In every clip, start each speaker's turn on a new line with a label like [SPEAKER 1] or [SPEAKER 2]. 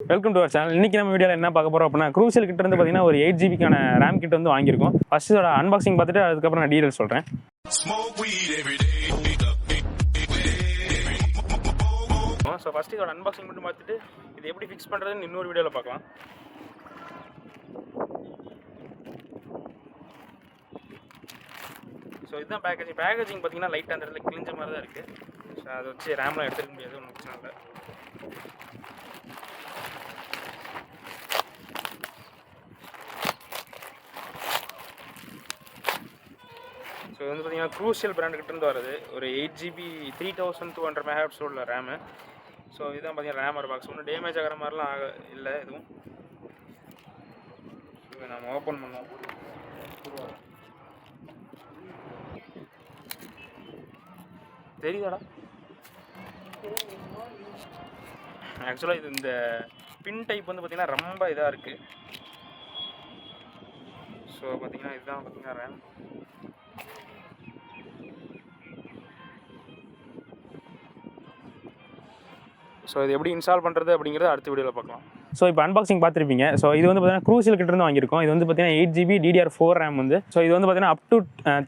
[SPEAKER 1] Welcome to our channel. இன்னைக்கு நம்ம வீடியோவில் என்ன பார்க்க போகிறோம் அப்படின்னா, க்ரூசியல் கிட்ட இருந்து பார்த்தீங்கன்னா ஒரு 8GB ரேம் கிட்ட வந்து வாங்கியிருக்கோம். ஃபர்ஸ்ட் இதோட அன்பாக்சிங் பார்த்துட்டு அதுக்கப்புறம் நான் டீடைல்ஸ் சொல்கிறேன். ஸோ ஃபர்ஸ்ட் இதோட அன்பாக்சிங் மட்டும் பார்த்துட்டு இது எப்படி ஃபிக்ஸ் பண்ணுறதுன்னு இன்னொரு வீடியோவில் பார்க்கலாம். ஸோ இதுதான் பேக்கேஜிங் பார்த்தீங்கன்னா லைட்டாக அந்த இடத்துல கிழிஞ்ச மாதிரி தான் இருக்குது. ஸோ அதை வச்சு ரேம்லாம் எடுத்துக்க முடியாது, ஒன்றும் பிரச்சனை இல்லை. ஸோ இது வந்து பார்த்தீங்கன்னா க்ரூசியல் பிராண்டுக்கிட்டேருந்து வருது. ஒரு 8GB 3200 MHz உள்ள ரேமு. ஸோ இதுதான் பார்த்தீங்கன்னா ரேமர் பாக்ஸ். ஒன்றும் டேமேஜ் ஆகிற மாதிரிலாம் இல்லை எதுவும். ஸோ நம்ம ஓப்பன் பண்ணோம். தெரியுதாடா? ஆக்சுவலாக இது இந்த பின் டைப் வந்து பார்த்திங்கன்னா ரொம்ப இதாக இருக்குது. ஸோ பார்த்திங்கன்னா இதுதான் பார்த்திங்கன்னா ரேம். ஸோ இது எப்படி இன்ஸ்டால் பண்ணுறது அப்படிங்கிறத அடுத்த வீடியோவில் பார்க்கலாம். ஸோ இப்போ அன்பாக்சிங் பார்த்துருப்பீங்க. ஸோ இது வந்து பார்த்தீங்கன்னா க்ரூசியல் கிட்ட இருந்து வாங்கியிருக்கோம். இது வந்து பார்த்தீங்கன்னா 8GB DDR4 ரேம் வந்து. ஸோ இது வந்து பார்த்தீங்கன்னா அப் டு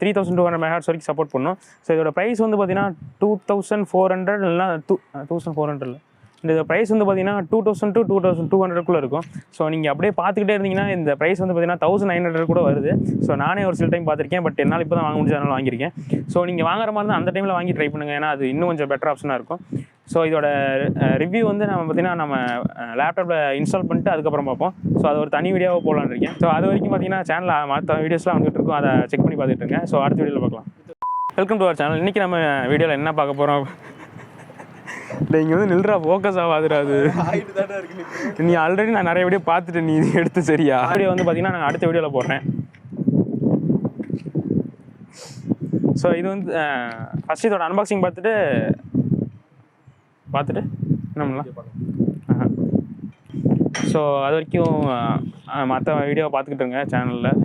[SPEAKER 1] 3200 MHz வரைக்கும் சப்போர்ட் பண்ணும். ஸோ இதோட ப்ரைஸ் வந்து பார்த்தீங்கன்னா 2400 இல்லைனா 2400 இல்லை, இந்த ப்ரைஸ் வந்து பார்த்தீங்கன்னா 2000 to 2200 இருக்கும். ஸோ நீங்கள் அப்படியே பார்த்துக்கிட்டே இருந்தீங்கன்னா இந்த ப்ரைஸ் வந்து பார்த்தீங்கன்னா 1900 கூட வருது. ஸோ நானே ஒரு சில டைம் பார்த்துருக்கேன், பட் என்னால் இப்போ தான் வாங்க முடிஞ்சதுனால வாங்கியிருக்கேன். ஸோ நீங்கள் வாங்குற மாதிரி இருந்தால் அந்த டைமில் வாங்கி ட்ரை பண்ணுங்கள், ஏன்னா அது இன்னும் கொஞ்சம் பெட்டர் ஆப்ஷனாக இருக்கும். ஸோ இதோட ரிவ்யூ வந்து நம்ம பார்த்தீங்கன்னா நம்ம லேப்டாப்பில் இன்ஸ்டால் பண்ணிட்டு அதுக்கப்புறம் பார்ப்போம். ஸோ அது ஒரு தனி வீடியோவாக போகலான்னு இருக்கேன். ஸோ அது வரைக்கும் பார்த்தீங்கன்னா சேனலில் மற்ற வீடியோஸ்லாம் வந்துட்டு இருக்கும், அதை செக் பண்ணி பார்த்துட்டு இருக்கேன். ஸோ அடுத்த வீடியோவில் பார்க்கலாம். Welcome to our channel. இன்றைக்கி நம்ம வீடியோவில் என்ன பார்க்க போகிறோம், இல்லை இங்கே வந்து நில்றா ஃபோக்கஸ் ஆகாதுடா. அது நீ ஆல்ரெடி நான் நிறைய வீடியோ பார்த்துட்டு நீ எடுத்து சரியா வீடியோ வந்து பார்த்தீங்கன்னா நான் அடுத்த வீடியோவில் போடுறேன். ஸோ இது வந்து ஃபஸ்ட் இதோட அன்பாக்சிங் பார்த்துட்டு என்ன பண்ணலாம். ஸோ அது வரைக்கும் மற்ற வீடியோவை பார்த்துக்கிட்டு இருங்க சேனலில்.